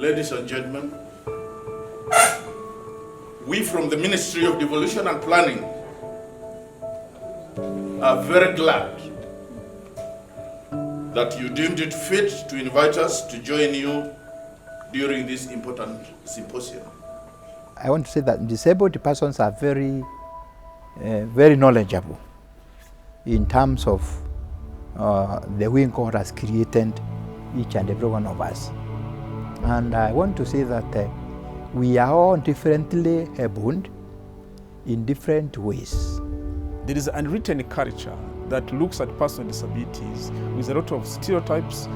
Ladies and gentlemen, we from the Ministry of Devolution and Planning are very glad that you deemed it fit to invite us to join you during this important symposium. I want to say that disabled persons are very knowledgeable in terms of the way God has created each and every one of us. And I want to say that we are all differently abled in different ways. There is an unwritten culture that looks at personal disabilities with a lot of stereotypes,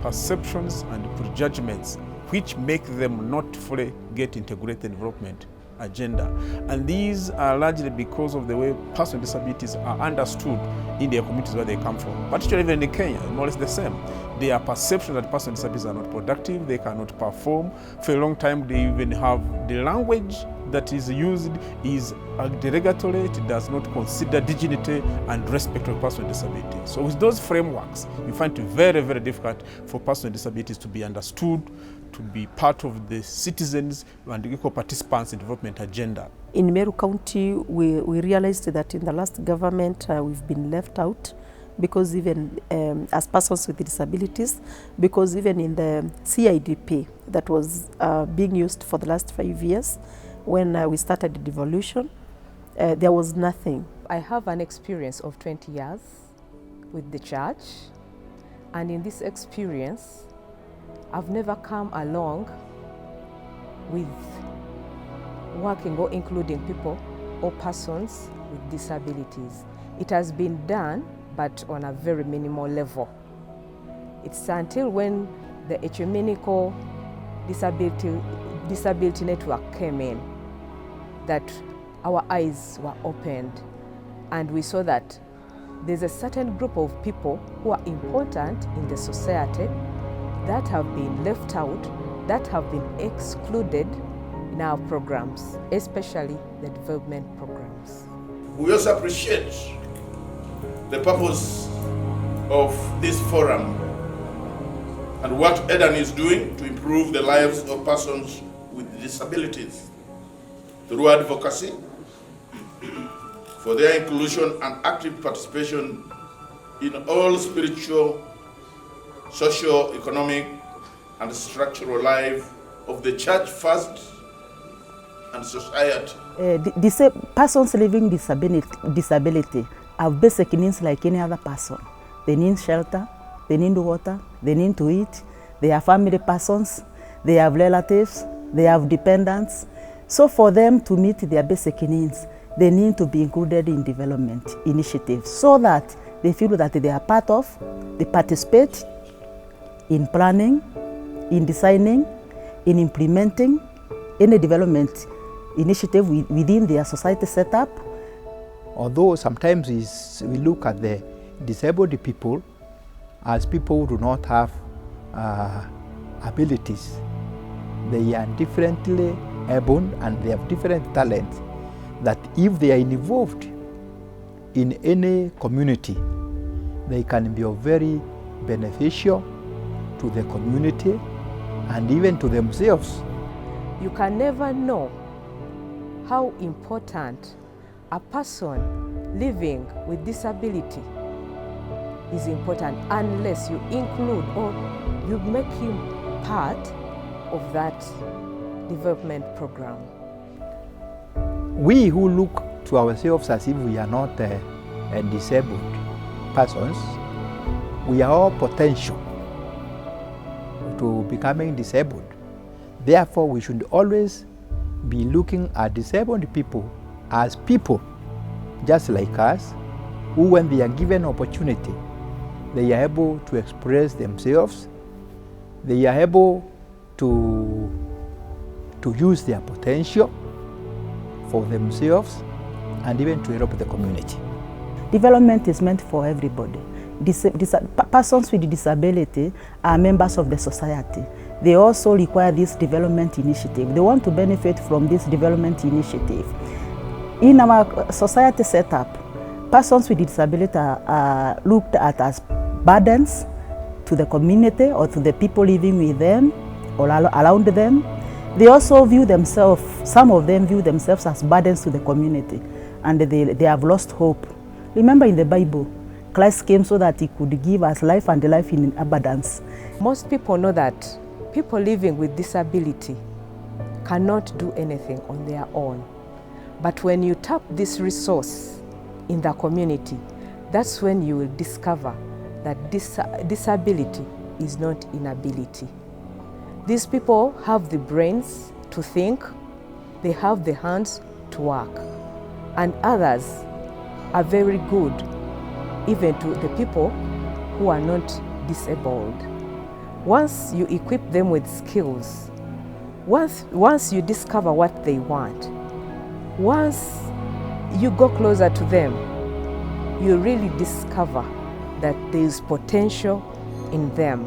perceptions, and prejudgments which make them not fully get integrated development agenda. And these are largely because of the way personal disabilities are understood in their communities where they come from. Particularly even in Kenya, more or less the same. There are perceptions that personal disabilities are not productive, they cannot perform. For a long time, they even have the language that is used is derogatory. It does not consider dignity and respect of personal disability. So with those frameworks, you find it very, very difficult for personal disabilities to be understood, to be part of the citizens and equal participants in development agenda. In Meru County, we realized that in the last government we've been left out, because even as persons with disabilities, because even in the CIDP that was being used for the last 5 years, when we started the devolution, there was nothing. I have an experience of 20 years with the church, and in this experience, I've never come along with working or including people or persons with disabilities. It has been done, but on a very minimal level. It's until when the ecumenical disability network came in that our eyes were opened, and we saw that there's a certain group of people who are important in the society that have been left out, that have been excluded in our programs, especially the development programs. We also appreciate the purpose of this forum and what Edan is doing to improve the lives of persons with disabilities through advocacy for their inclusion and active participation in all spiritual, socio-economic, and structural life of the church first and society. Persons living disability have basic needs like any other person. They need shelter, they need water, they need to eat, they are family persons, they have relatives, they have dependents. So for them to meet their basic needs, they need to be included in development initiatives so that they feel that they are part of, they participate in planning, in designing, in implementing any development initiative within their society setup. Although sometimes we look at the disabled people as people who do not have abilities. They are differently able and they have different talents that if they are involved in any community, they can be very beneficial to the community and even to themselves. You can never know how important a person living with disability is important unless you include or you make him part of that development program. We who look to ourselves as if we are not disabled persons, we are all potential to becoming disabled. Therefore, we should always be looking at disabled people as people just like us, who when they are given opportunity, they are able to express themselves, they are able to use their potential for themselves and even to help the community. Development is meant for everybody. Persons with disability are members of the society. They also require this development initiative. They want to benefit from this development initiative. In our society setup, persons with disability are looked at as burdens to the community or to the people living with them, around them. They also view themselves, some of them view themselves as burdens to the community, and they have lost hope. Remember, in the Bible, Christ came so that he could give us life and life in abundance. Most people know that people living with disability cannot do anything on their own. But when you tap this resource in the community, that's when you will discover that disability is not inability. These people have the brains to think, they have the hands to work, and others are very good even to the people who are not disabled. Once you equip them with skills, once you discover what they want, once you go closer to them, you really discover that there is potential in them.